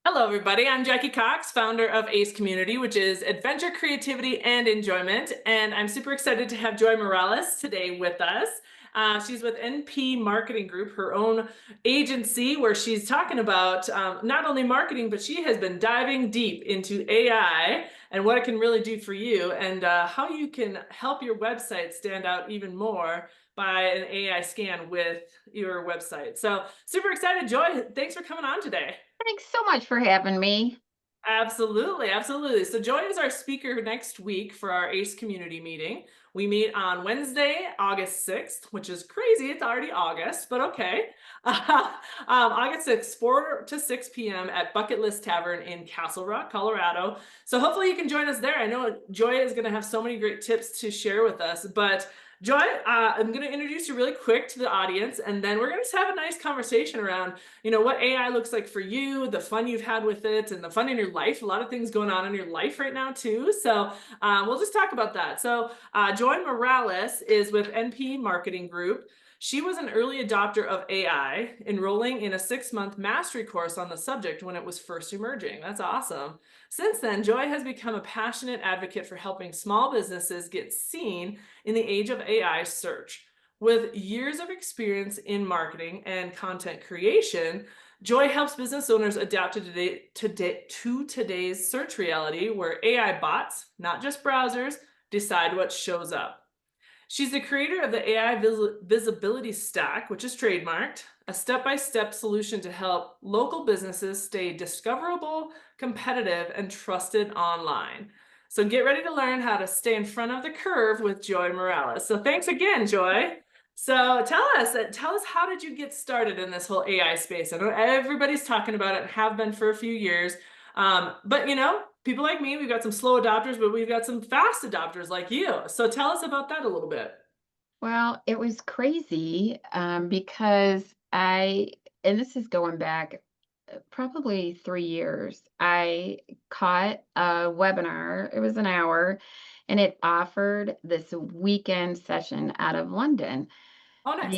Hello, everybody. I'm Jackie Cox, founder of ACE Community, which is adventure, creativity, and enjoyment. And I'm super excited to have Joy Morales today with us. She's with NP Marketing Group, her own agency, where she's talking about not only marketing, but she has been diving deep into AI and what it can really do for you and how you can help your website stand out even more by an AI scan with your website. So, super excited, Joy. Thanks for coming on today. Thanks so much for having me. Absolutely, absolutely. So Joy is our speaker next week for our ACE community meeting. We meet on Wednesday, August 6th, which is crazy. It's already August, but okay. August 6th, 4 to 6 p.m. at Bucket List Tavern in Castle Rock, Colorado. So hopefully you can join us there. I know Joy is going to have so many great tips to share with us, but Joy, I'm going to introduce you really quick to the audience, and then we're going to have a nice conversation around what AI looks like for you, the fun you've had with it, and the fun in your life. A lot of things going on in your life right now, too. So we'll just talk about that. So Joy Morales is with NP Marketing Group. She was an early adopter of AI, enrolling in a 6-month mastery course on the subject when it was first emerging. That's awesome. Since then, Joy has become a passionate advocate for helping small businesses get seen in the age of AI search. With years of experience in marketing and content creation, Joy helps business owners adapt to today's search reality where AI bots, not just browsers, decide what shows up. She's the creator of the AI Visibility Stack, which is trademarked, a step by step solution to help local businesses stay discoverable, competitive, and trusted online. So get ready to learn how to stay in front of the curve with Joy Morales. So thanks again, Joy. So tell us how did you get started in this whole AI space? I know everybody's talking about it and have been for a few years. But people like me, we've got some slow adopters, but we've got some fast adopters like you. So tell us about that a little bit. Well, it was crazy because and this is going back probably 3 years. I caught a webinar, it was an hour, and it offered this weekend session out of London. Oh, nice.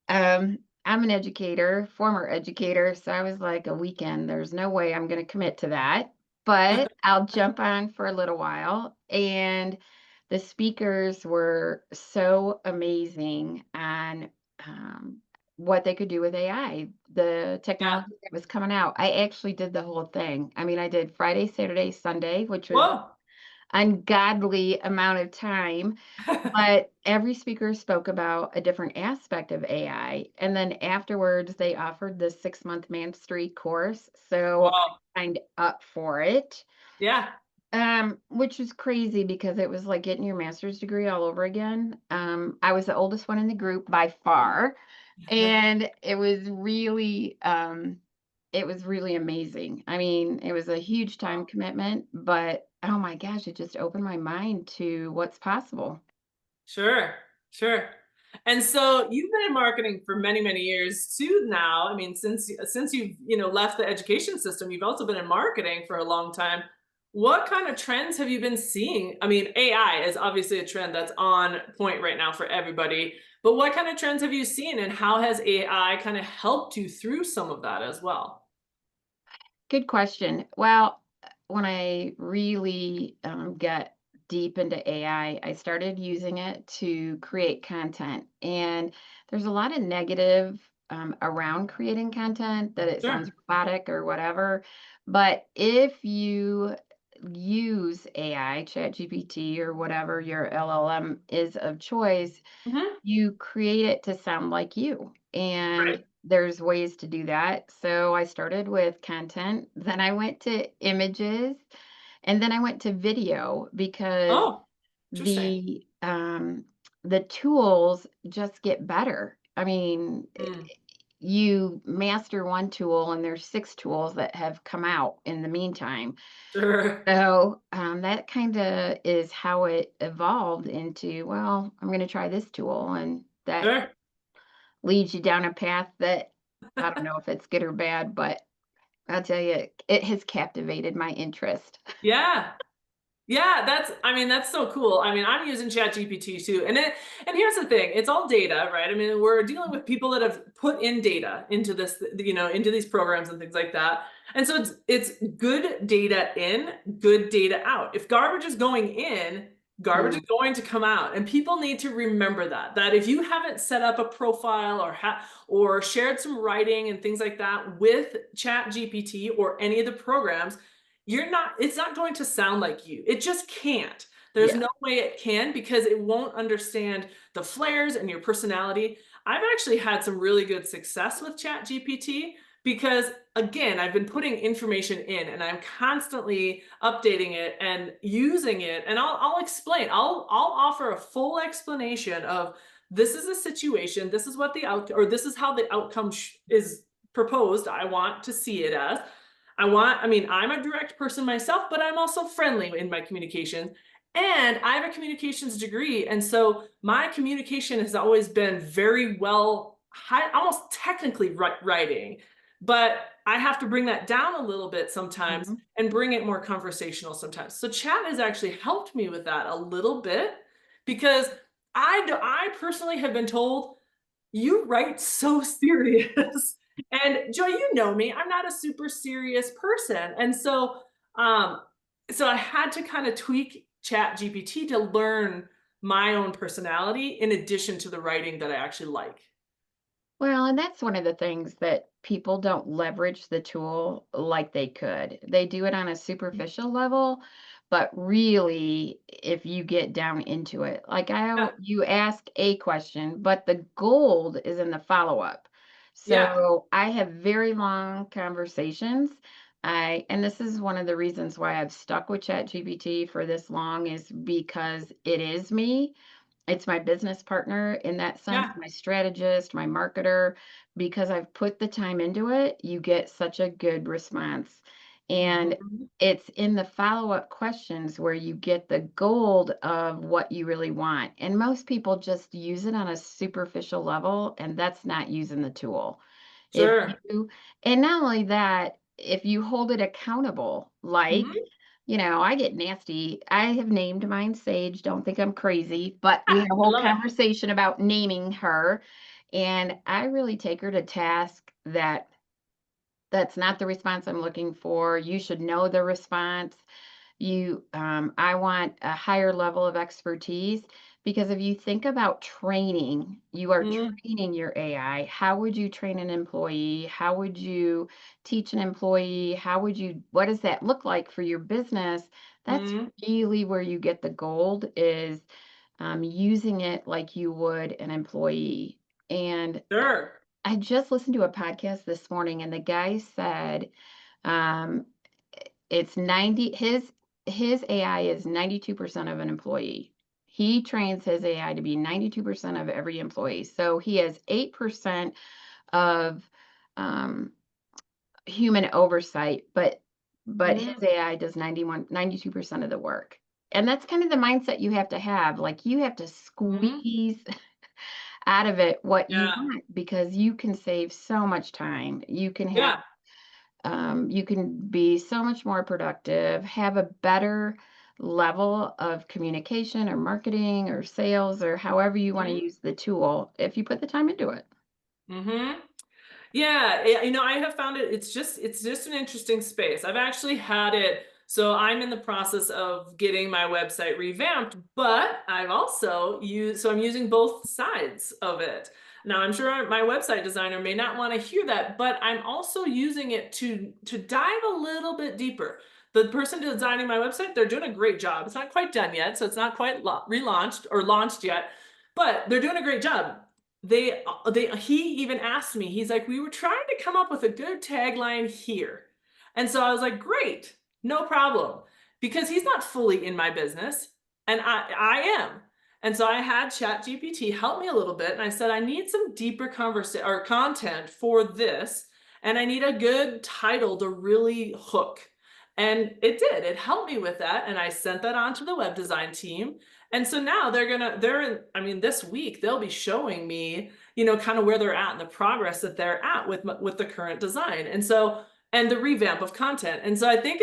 And I'm an educator, former educator, so I was like, a weekend, there's no way I'm going to commit to that, but I'll jump on for a little while. And the speakers were so amazing on what they could do with AI, the Yeah. technology that was coming out. I actually did the whole thing. I mean, I did Friday, Saturday, Sunday, which was Whoa. ungodly amount of time, but every speaker spoke about a different aspect of AI, and then afterwards, they offered this 6-month mastery course, so Wow. I signed up for it, Yeah. which was crazy because it was like getting your master's degree all over again. I was the oldest one in the group by far, and it was really amazing. I mean, it was a huge time Wow. commitment, but, oh my gosh, it just opened my mind to what's possible. Sure. Sure. And so you've been in marketing for many, many years too now. I mean, since you've, left the education system, you've also been in marketing for a long time. What kind of trends have you been seeing? I mean, AI is obviously a trend that's on point right now for everybody. But what kind of trends have you seen and how has AI kind of helped you through some of that as well? Good question. Well, when I really got deep into AI, I started using it to create content. And there's a lot of negative around creating content, that it sounds Sure. robotic or whatever. But if you use AI, ChatGPT, or whatever your LLM is of choice, Hmm. you create it to sound like you, Right. and there's ways to do that. So I started with content, then I went to images, and then I went to video because Oh, interesting. the tools just get better. I mean, Mm. you master one tool and there's 6 tools that have come out in the meantime. Sure. So, that kinda is how it evolved into, well, I'm gonna try this tool, and that Sure. leads you down a path that I don't know if it's good or bad, but I'll tell you, it has captivated my interest. Yeah. Yeah, I mean, that's so cool. I mean, I'm using ChatGPT too. And here's the thing, it's all data, right? I mean, we're dealing with people that have put in data into this, into these programs and things like that. And so it's good data in, good data out. If garbage is going in, garbage is Mm, going to come out. And people need to remember that if you haven't set up a profile or shared some writing and things like that with ChatGPT or any of the programs, it's not going to sound like you. It just can't. There's yeah. no way it can because it won't understand the flares and your personality. I've actually had some really good success with ChatGPT because again, I've been putting information in and I'm constantly updating it and using it. And I'll explain. I'll offer a full explanation of this is a situation, this is what the outcome, or this is how the outcome is proposed. I want to see it as. I mean, I'm a direct person myself, but I'm also friendly in my communication. And I have a communications degree. And so my communication has always been very well, high, almost technically writing. But I have to bring that down a little bit sometimes Mhm. and bring it more conversational sometimes. So chat has actually helped me with that a little bit because I personally have been told you write so serious. And Joy, you know me, I'm not a super serious person. And um, so I had to kind of tweak Chat GPT to learn my own personality in addition to the writing that I actually like. Well, and that's one of the things that people don't leverage the tool like they could. They do it on a superficial level, but really, if you get down into it, like Yeah, you ask a question, but the gold is in the follow-up. yeah, So I have very long conversations. And this is one of the reasons why I've stuck with ChatGPT for this long is because it is me. It's my business partner in that sense, yeah. my strategist, my marketer, because I've put the time into it, you get such a good response. And Mhm. it's in the follow-up questions where you get the gold of what you really want. And most people just use it on a superficial level, and that's not using the tool. If Sure. you, and not only that, if you hold it accountable, like Mhm. I get nasty. I have named mine Sage. Don't think I'm crazy, but we had a I whole love it. conversation about naming her. And I really take her to task that that's not the response I'm looking for. You should know the response. I want a higher level of expertise because if you think about training, you are Mhm. training your AI. How would you train an employee? How would you teach an employee? What does that look like for your business? That's Mhm. really where you get the gold is using it like you would an employee. And Sure. I just listened to a podcast this morning, and the guy said, um, it's 90 his AI is 92% of an employee. He trains his AI to be 92% of every employee. So he has 8% of um, human oversight, but Mhm. his AI does 92% of the work. And that's kind of the mindset you have to have. Like you have to Mhm. squeeze out of it what you Yeah. want because you can save so much time. Yeah. You can be so much more productive, have a better level of communication or marketing or sales or however you want to Mhm. use the tool if you put the time into it. Mhm. Yeah, I have found it's just an interesting space. I've actually had it. So I'm in the process of getting my website revamped, but I'm using both sides of it. Now I'm sure my website designer may not want to hear that, but I'm also using it to dive a little bit deeper. The person designing my website, they're doing a great job. It's not quite done yet, so it's not quite relaunched or launched yet, but they're doing a great job. He even asked me, he's like, we were trying to come up with a good tagline here. And so I was like, great, no problem. Because he's not fully in my business and I am. And so I had ChatGPT help me a little bit. And I said, I need some deeper conversation or content for this. And I need a good title to really hook. And it did. It helped me with that. And I sent that on to the web design team. And so now I mean, this week they'll be showing me, kind of where they're at and the progress that they're at with the current design. And the revamp of content. And so I think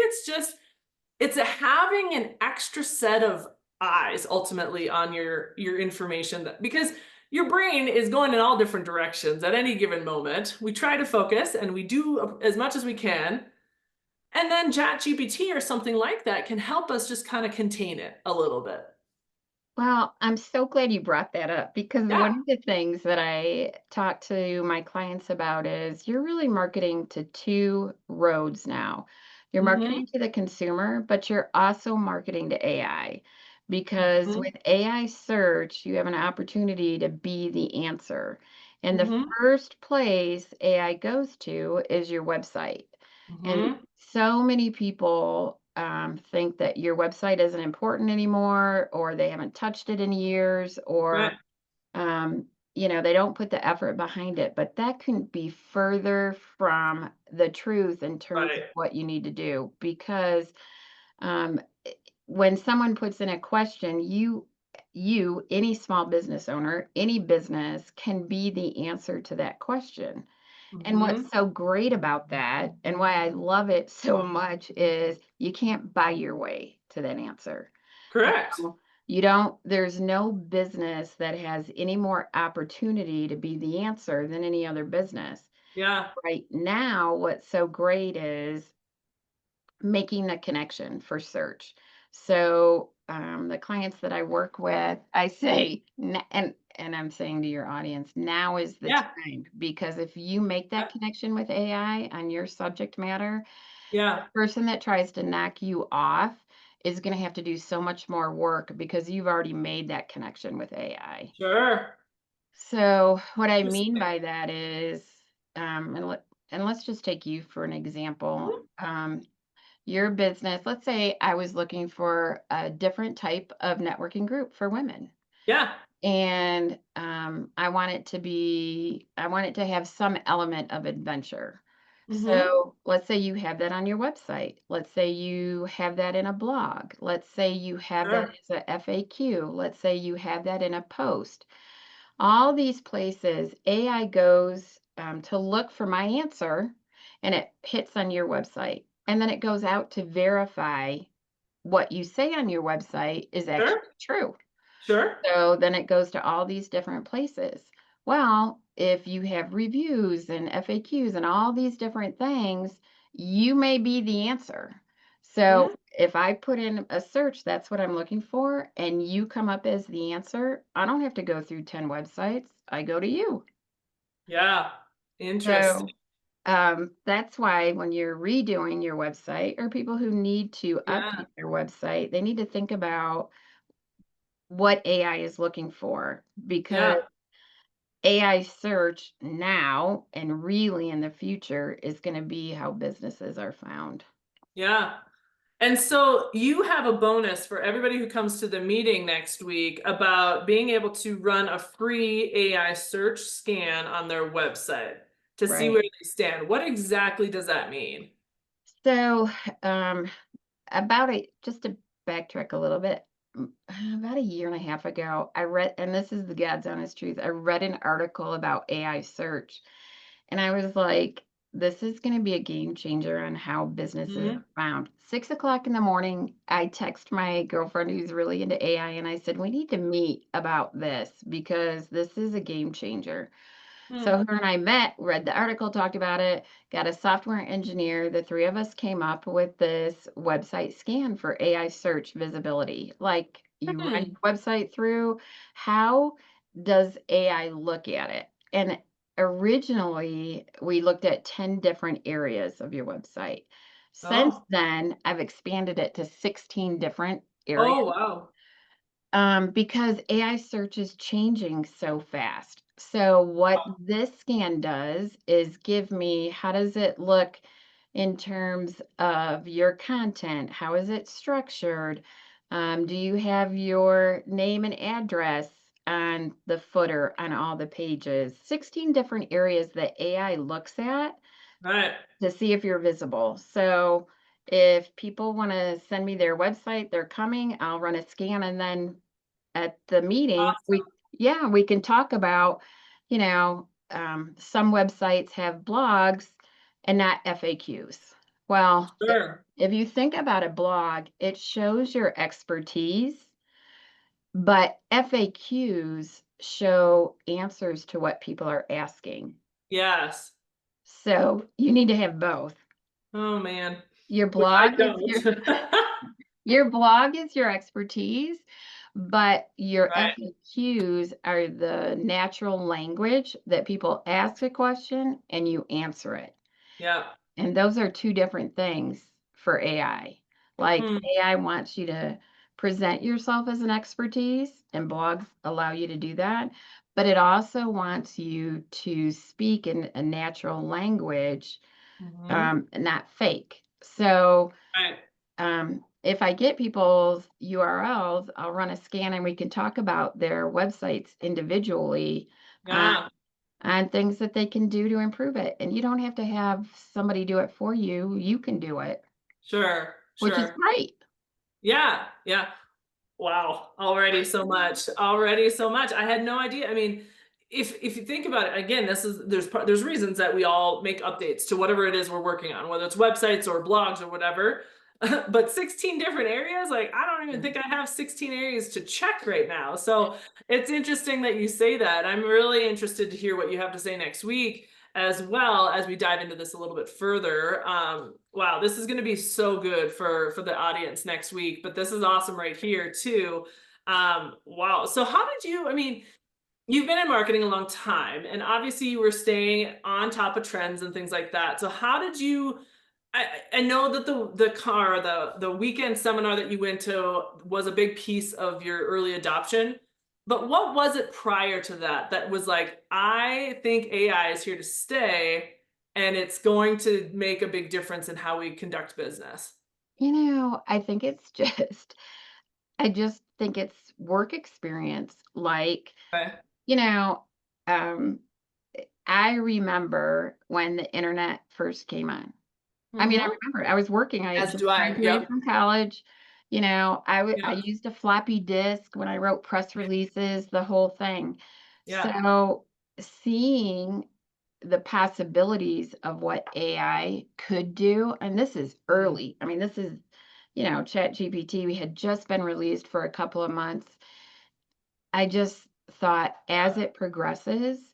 it's a having an extra set of eyes ultimately on your information because your brain is going in all different directions at any given moment. We try to focus and we do as much as we can. And then ChatGPT or something like that can help us just kind of contain it a little bit. Well, I'm so glad you brought that up because Yeah. one of the things that I talk to my clients about is you're really marketing to two roads now. You're Mm-hmm. marketing to the consumer, but you're also marketing to AI because Mm-hmm. with AI search, you have an opportunity to be the answer. And the Mm-hmm. first place AI goes to is your website. And Mm-hmm. so many people think that your website isn't important anymore, or they haven't touched it in years, Right. or um, they don't put the effort behind it. But that couldn't be further from the truth in terms of Right. what you need to do. Because um, when someone puts in a question, any small business owner, any business can be the answer to that question. And Mm-hmm. what's so great about that, and why I love it so much, is you can't buy your way to that answer. You Correct. you don't, there's no business that has any more opportunity to be the answer than any other business. Yeah. Right now, what's so great is making the connection for search. So the clients that I work with, I say, and I'm saying to your audience, now is the Yeah. time because if you make that connection with AI on your subject matter, the Yeah. person that tries to knock you off is going to have to do so much more work because you've already made that connection with AI. Sure. So what I mean Interesting. by that is, and let's just take you for an example. Mhm. Your business, let's say I was looking for a different type of networking group for women. Yeah. And I want it to have some element of adventure. Mm-hmm. So let's say you have that on your website. Let's say you have that in a blog. Let's say you have that Sure. as a FAQ. Let's say you have that in a post. All these places, AI goes to look for my answer and it hits on your website. And then it goes out to verify what you say on your website is Sure. actually true. Sure. So then it goes to all these different places. Well, if you have reviews and FAQs and all these different things, you may be the answer. So Mm-hmm. if I put in a search, that's what I'm looking for, and you come up as the answer, I don't have to go through 10 websites. I go to you. Yeah. Interesting. So that's why when you're redoing your website or people who need to Yeah. update their website, they need to think about what AI is looking for because Yeah. AI search now and really in the future is going to be how businesses are found. Yeah. And so you have a bonus for everybody who comes to the meeting next week about being able to run a free AI search scan on their website to see where Right. they stand. What exactly does that mean? So, um, just to backtrack a little bit, about a year and a half ago, I read, and this is the God's honest truth, I read an article about AI search. And I was like, this is going to be a game changer on how businesses Hmm. are found. 6 o'clock in the morning, I text my girlfriend who's really into AI and I said, we need to meet about this because this is a game changer. So Hmm. her and I met, read the article, talked about it, got a software engineer. The three of us came up with this website scan for AI search visibility. Like you run Hmm. your website through, how does AI look at it? And originally we looked at 10 different areas of your website. Since Oh. then, I've expanded it to 16 different areas Oh, wow. because AI search is changing so fast. So what this scan does is give me how does it look in terms of your content? How is it structured? Do you have your name and address on the footer on all the pages? 16 different areas that AI looks at Right. to see if you're visible. So if people want to send me their website, they're coming, I'll run a scan and then at the meeting, Awesome. we can talk about, some websites have blogs and not FAQs. Well, Sure. if you think about a blog, it shows your expertise, but FAQs show answers to what people are asking. Yes. So you need to have both. Oh man. Your Which I blog is don't. your blog is your expertise, but your Right. FAQs are the natural language that people ask a question and you answer it. Yeah. And those are two different things for AI. Like Hmm. AI wants you to present yourself as an expertise, and blogs allow you to do that. But it also wants you to speak in a natural language, Mhm. not fake. So Right. if I get people's URLs, I'll run a scan and we can talk about their websites individually on, Yeah. on things that they can do to improve it. And you don't have to have somebody do it for you. You can do it, Sure. which is Sure. great. Yeah. Yeah. Wow, already so much, already so much. I had no idea. I mean, if you think about it, again, this is there's reasons that we all make updates to whatever it is we're working on, whether it's websites or blogs or whatever. But 16 different areas, like I don't even think I have 16 areas to check right now. So it's interesting that you say that. I'm really interested to hear what you have to say next week as well as we dive into this a little bit further. Wow, this is going to be so good for the audience next week, but this is awesome right here too. Wow. So how did you, I mean, you've been in marketing a long time and obviously you were staying on top of trends and things like that. So how did you I know that the weekend seminar that you went to was a big piece of your early adoption, but what was it prior to that that was like, I think AI is here to stay and it's going to make a big difference in how we conduct business? I think it's I just think it's work experience. Like, Okay. you know, um, I remember when the internet first came on. I mean, I Mhm. remember I was working, I had As just do I. graduated Yep. from college, I Yeah. used a floppy disk when I wrote press releases, the whole thing. Yeah. So, seeing the possibilities of what AI could do, and this is Mm. early. I mean, this is, ChatGPT, we had just been released for a couple of months. I just thought as Yeah. it progresses,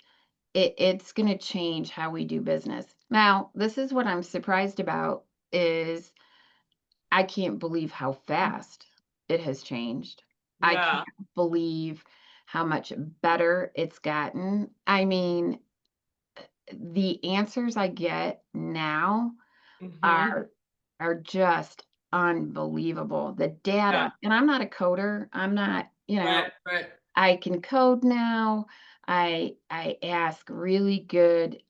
it's gonna change how we do business. Now, this is what I'm surprised about is I can't believe how fast it has changed. I Yeah. can't believe how much better it's gotten. I mean, the answers I get now Mhm. are are just unbelievable. The Yeah. data, and I'm not a coder. I'm not, Right. Right. I can code now. I ask really good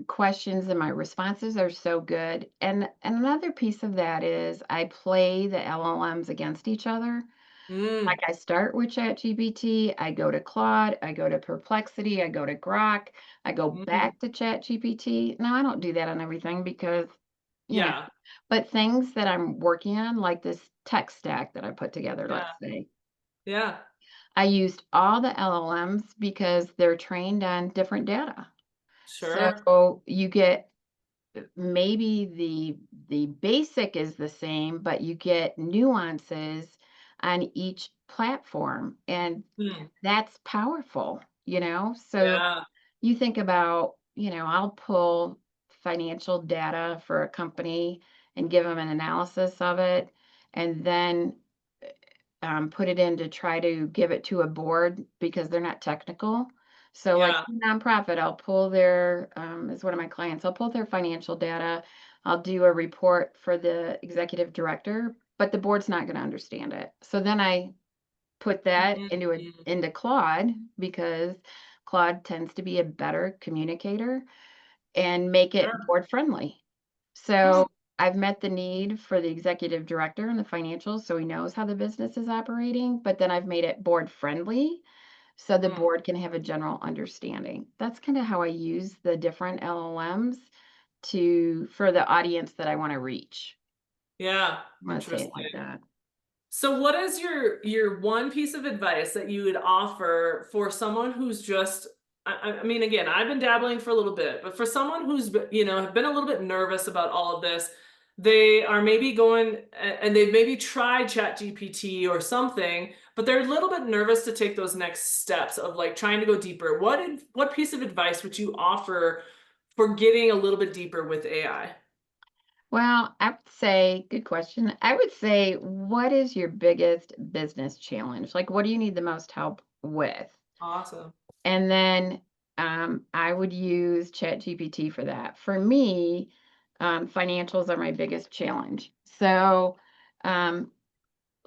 questions, and my responses are so good. And another piece of that is I play the LLMs against each other. Like Mm. I start with ChatGPT, I go to Claude, I go to Perplexity, I go to Grok, I go Mm. back to ChatGPT. Now I don't do that on everything because, you know, Yeah. but things that I'm working on, like this tech stack that I put together, Yeah. let's say, Yeah. I used all the LLMs because they're trained on different data. Sure. So you get maybe the basic is the same, but you get nuances on each platform, and Mm. that's powerful. So Yeah. you think about, I'll pull financial data for a company and give them an analysis of it, and then put it in to try to give it to a board because they're not technical. So, like Yeah. nonprofit, I'll pull their, is one of my clients, I'll pull their financial data. I'll do a report for the executive director, but the board's not going to understand it. So then I put that Mhm. into Claude because Claude tends to be a better communicator and make it Sure. board friendly. Hmm. So I've met the need for the executive director and the financials, so he knows how the business is operating, but then I've made it board friendly so the Mm. board can have a general understanding. That's kind of how I use the different LLMs to for the audience that I want to reach. Yeah. I'm going to say it Interesting. like that. So what is your one piece of advice that you would offer for someone who's just I mean, again, I've been dabbling for a little bit, but for someone who's have been a little bit nervous about all of this, they are maybe going and they've maybe tried Chat GPT or something, but they're a little bit nervous to take those next steps of like trying to go deeper. What piece of advice would you offer for getting a little bit deeper with AI? Well, I would say, good question. I would say, what is your biggest business challenge? Like, what do you need the most help with? Awesome. And then I would use ChatGPT for that. For me, financials are my biggest challenge. So, um,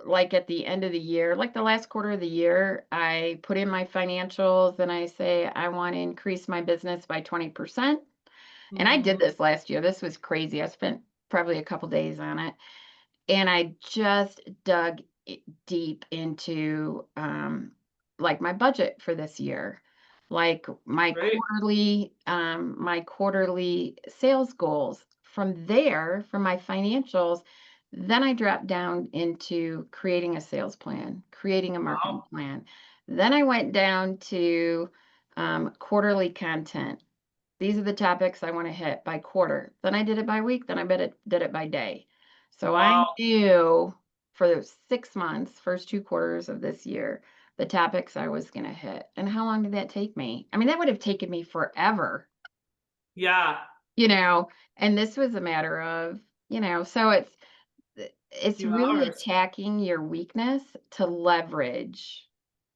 like at the end of the year, like the last quarter of the year, I put in my financials and I say, I want to increase my business by 20%. And I did Mhm. this last year. This was crazy. I spent probably a couple days on it. And I just dug deep into like my budget for this year, like Great. my quarterly sales goals. From there, from my financials, then I dropped down into creating a sales plan, creating a marketing Wow. plan. Then I went down to quarterly content. These are the topics I want to hit by quarter. Then I did it by week. Then did it by day. So I Wow. knew for the 6 months, first 2 quarters of this year, the topics I was going to hit. And how long did that take me? I mean, that would have taken me forever, Yeah. you know, and this was a matter of, so it's Few really hours. attacking your weakness to leverage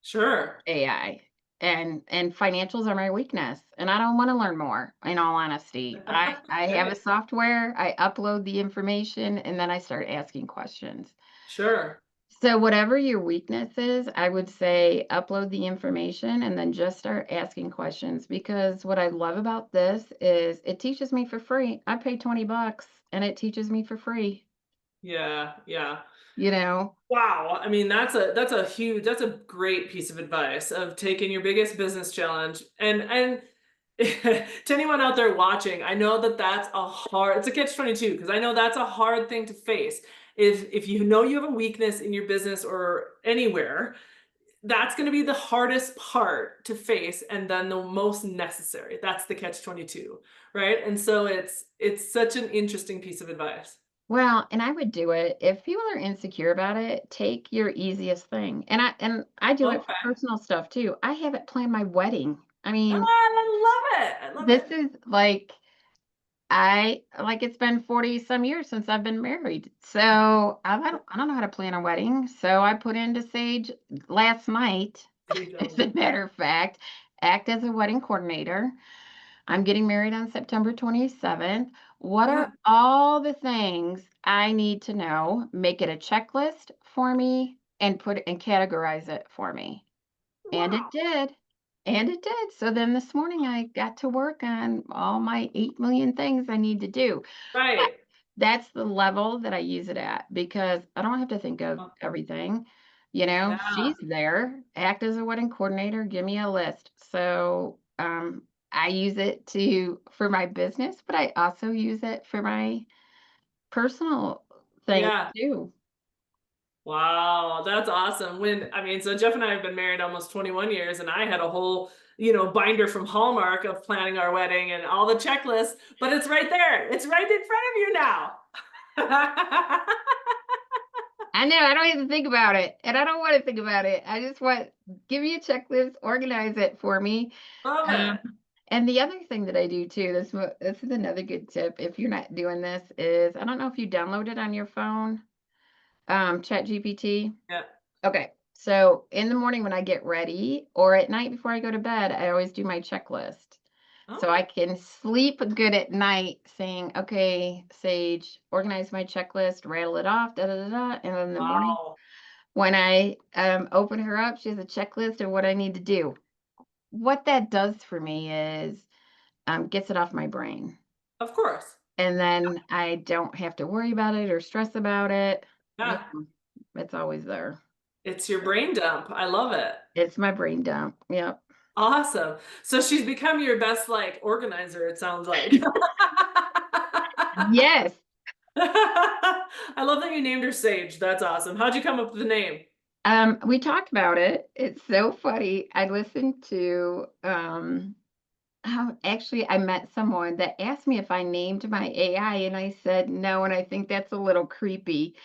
Sure. AI. And financials are my weakness, and I don't wanna learn more, in all honesty. I have a Okay. software, I upload the information, and then I start asking questions. Sure. So whatever your weakness is, I would say upload the information and then just start asking questions, because what I love about this is it teaches me for free. I pay 20 bucks and it teaches me for free, Yeah. Yeah. you know? Wow. I mean, that's a great piece of advice of taking your biggest business challenge and to anyone out there watching, I know that it's a catch 22 because I know that's a hard thing to face. If you know you have a weakness in your business or anywhere, that's going to be the hardest part to face and then the most necessary. That's the catch 22, right? And so it's such an interesting piece of advice. Well, and I would do it if people are insecure about it, take your easiest thing. And I do it for Okay. personal stuff too. I haven't planned my wedding. I Ah, mean, I love it. I love this it. is like it's been 40 some years since I've been married. So I don't know how to plan a wedding. So I put into Sage last night, Sage as a Elements. matter of fact, act as a wedding coordinator. I'm getting married on September 27th. What Yeah. are all the things I need to know? Make it a checklist for me and put it and categorize it for me. And it Wow. did. And it did. So then this morning I got to work on all my 8 million things I need to do. But Right. that's the level that I use it at, because I don't have to think of everything. Yeah. She's there, act as a wedding coordinator, give me a list. So I use it for my business, but I also use it for my personal things Yeah. too. Wow, that's awesome. So Jeff and I have been married almost 21 years, and I had a whole, binder from Hallmark of planning our wedding and all the checklists, but it's right there. It's right in front of you now. I know, I don't even think about it, and I don't want to think about it. I just want give me a checklist, organize it for me. Love Um, it. and the other thing that I do too, this is another good tip if you're not doing this, is I don't know if you download it on your phone, ChatGPT. Yeah. Okay. So in the morning when I get ready or at night before I go to bed, I always do my checklist. So I Oh, can sleep good at night saying, okay, Sage, organize my checklist, rattle it off, da da da da. And then in the morning, wow. when I open her up, she has a checklist of what I need to do. What that does for me is gets it off my brain. Of course. And then I don't have to worry about it or stress about it. Yeah, Yeah. it's always there. It's your brain dump. I love it. It's my brain dump. Yep. Awesome. So she's become your best like organizer, it sounds like. Yes. I love that you named her Sage. That's awesome. How'd you come up with the name? We talked about it. It's so funny. I listened to oh, actually, I met someone that asked me if I named my AI, and I said no, and I think that's a little creepy.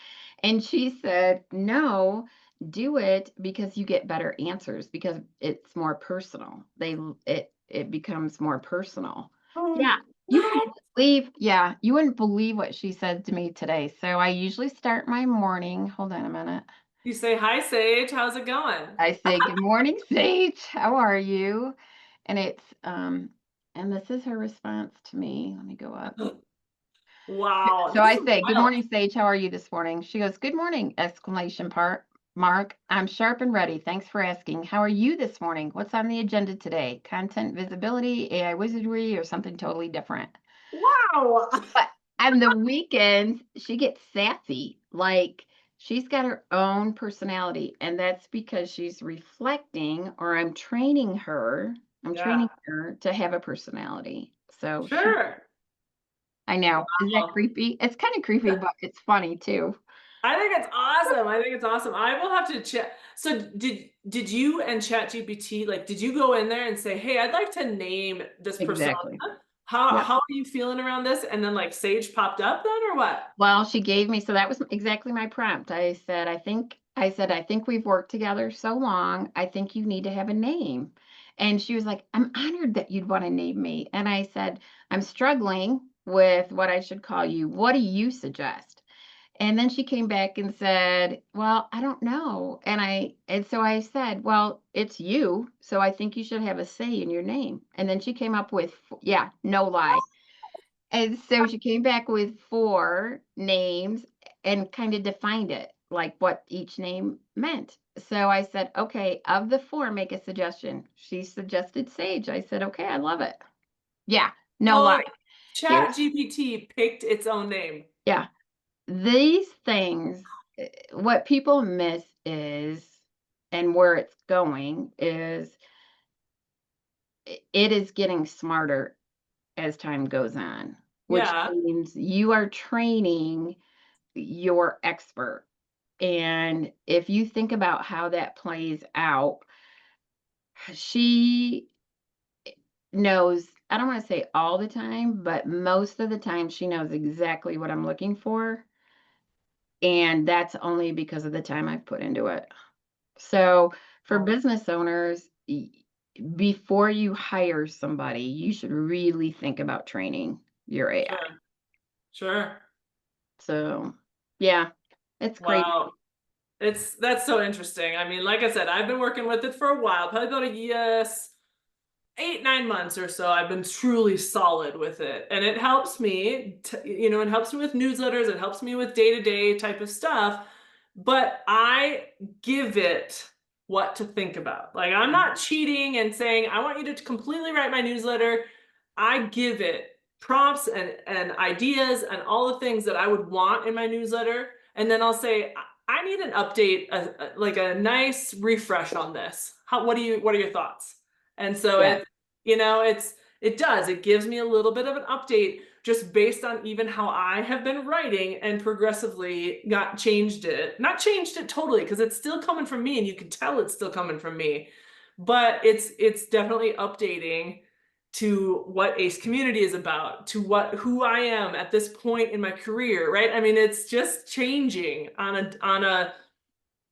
And she said, no, do it because you get better answers because it's more personal. It becomes more personal. Oh, Yeah, you what? wouldn't believe, yeah, you wouldn't believe what she said to me today. So I usually start my morning. Hold on a minute. You say, hi, Sage, how's it going? I say, "Good morning, Sage. How are you?" And and this is her response to me. Let me go up. Wow, So this I is say, "Good wild. morning, Sage. How are you this morning?" She goes, "Good morning!" Exclamation part mark. I'm sharp and ready. Thanks for asking. How are you this morning? What's on the agenda today? Content visibility, AI wizardry, or something totally different? Wow. But on the weekends, she gets sassy. Like she's got her own personality, and that's because she's reflecting, or I'm training her. I'm Yeah, training her to have a personality. So she, sure. I know. Is that Wow. creepy? It's kind of creepy, but it's funny too. I think it's awesome. I think it's awesome. I will have to check. So did you and ChatGPT, like, did you go in there and say, hey, I'd like to name this persona? Exactly. Yep. How are you feeling around this? And then like Sage popped up then or what? Well, she gave me, so that was exactly my prompt. I said, I think we've worked together so long. I think you need to have a name. And she was like, I'm honored that you'd want to name me. And I said, I'm struggling with what I should call you. What do you suggest? And then she came back and said, well, I don't know. And so I said, well, it's you. So I think you should have a say in your name. And then she came up with, yeah, no lie. And so she came back with 4 names and kind of defined it, like what each name meant. So I said, okay, of the 4, make a suggestion. She suggested Sage. I said, okay, I love it. Yeah, no lie. So Here's, ChatGPT picked its own name. yeah, these things, what people miss is, and where it's going is, it is getting smarter as time goes on, which Yeah, means you are training your expert. And if you think about how that plays out, she knows, I don't want to say all the time, but most of the time she knows exactly what I'm looking for. And that's only because of the time I've put into it. So for oh, business owners, before you hire somebody, you should really think about training your AI. sure, sure. So yeah, it's crazy. Wow. That's so interesting. I mean, like I said, I've been working with it for a while, probably about a yes, 8, 9 months or so. I've been truly solid with it, and it helps me. It helps me with newsletters. It helps me with day-to-day type of stuff. But I give it what to think about. Like I'm not cheating and saying I want you to completely write my newsletter. I give it prompts and ideas and all the things that I would want in my newsletter, and then I'll say I need an update, like a nice refresh on this. What are your thoughts? And so Yeah. it does. It gives me a little bit of an update just based on even how I have been writing and progressively got changed it. Not changed it totally because it's still coming from me and you can tell it's still coming from me. But it's definitely updating to what ACE community is about, to who I am at this point in my career, right? I mean, it's just changing on a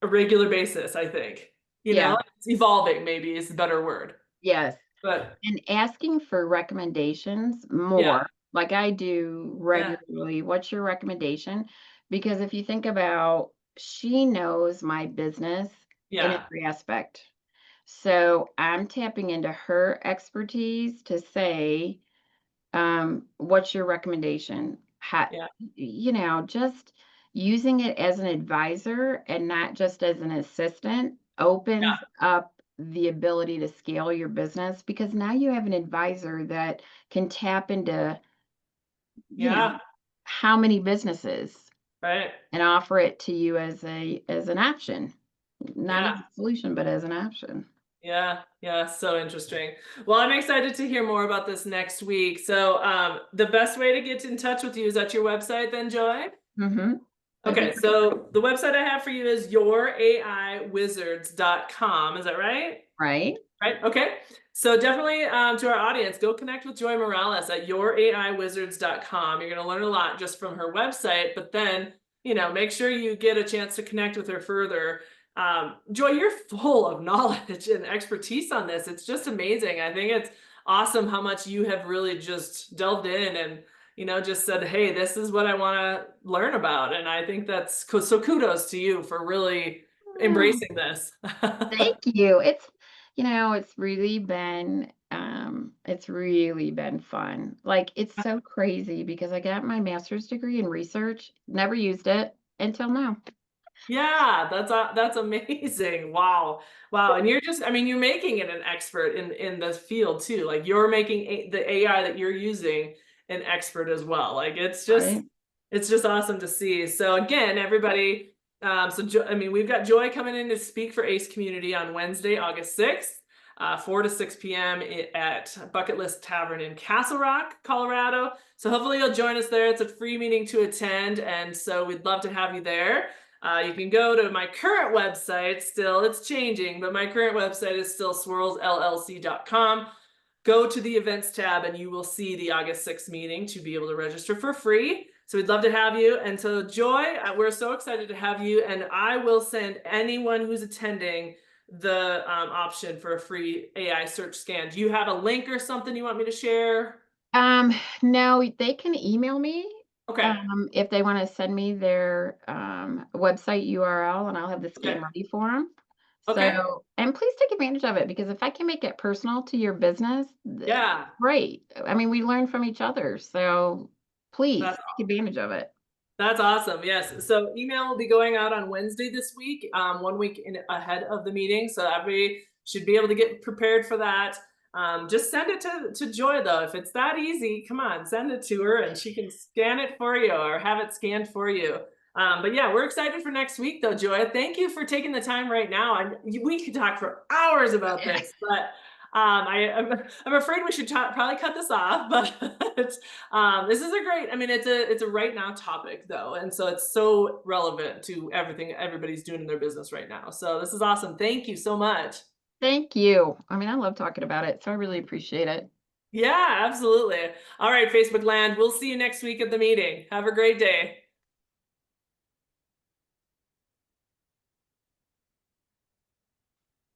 regular basis, I think. Yeah. It's evolving maybe is the better word. Yes. But And asking for recommendations yeah, more, like I do yeah, regularly. What's your recommendation? Because if you think about, she knows my business in yeah, every aspect. So I'm tapping into her expertise to say, what's your recommendation? How, yeah, just using it as an advisor and not just as an assistant yeah, opens up the ability to scale your business because now you have an advisor that can tap into, you know, yeah, how many businesses right. and offer it to you as an option, not Yeah, as a solution, but as an option. yeah, yeah. So interesting. Well, I'm excited to hear more about this next week. So, the best way to get in touch with you is at your website, then, Joy? Mhm. That'd be Okay, great. so the website I have for you is youraiwizards.com. Is that right? Right? Right. Okay. So definitely to our audience, go connect with Joy Morales at youraiwizards.com. You're going to learn a lot just from her website, but then, make sure you get a chance to connect with her further. Joy, you're full of knowledge and expertise on this. It's just amazing. I think it's awesome how much you have really just delved in and, just said, hey, this is what I want to learn about. And I think that's so kudos to you for really Oh, embracing this. thank you. It's really been fun. Like, it's so crazy because I got my master's degree in research, never used it until now. Yeah, that's amazing. Wow. Wow. And you're just, I mean, you're making it an expert in this field too. Like you're making the AI that you're using an expert as well. Like Right? it's just awesome to see. So again, everybody, I mean, we've got Joy coming in to speak for ACE Community on Wednesday, August 6th. 4 to 6 p.m. At Bucket List Tavern in Castle Rock, Colorado. So hopefully you'll join us there. It's a free meeting to attend, and so we'd love to have you there. You can go to my current website, still, it's changing, but my current website is still swirlsllc.com. Go to the events tab and you will see the August 6th meeting to be able to register for free. So we'd love to have you. And so, Joy, we're so excited to have you. And I will send anyone who's attending the option for a free AI search scan. Do you have a link or something you want me to share? Um, no, they can email me, Okay. if they wanna send me their, website URL, and I'll have the Okay. scan ready for them. Okay. So and please take advantage of it because if I can make it personal to your business, Yeah. great. I mean, we learn from each other, so please That's take advantage of it. That's awesome. Yes. So email will be going out on Wednesday this week, 1 week ahead of the meeting. So everybody should be able to get prepared for that. Just send it to Joy though. If it's that easy, come on, send it to her and she can scan it for you or have it scanned for you. But yeah, we're excited for next week though, Joy. Thank you for taking the time right now. We could talk for hours about this, but I'm afraid we should probably cut this off, but this is a great, I mean, it's a right now topic though. And so it's so relevant to everything everybody's doing in their business right now. So this is awesome. Thank you so much. Thank you. I mean, I love talking about it, so I really appreciate it. Yeah, absolutely. All right, Facebook land. We'll see you next week at the meeting. Have a great day.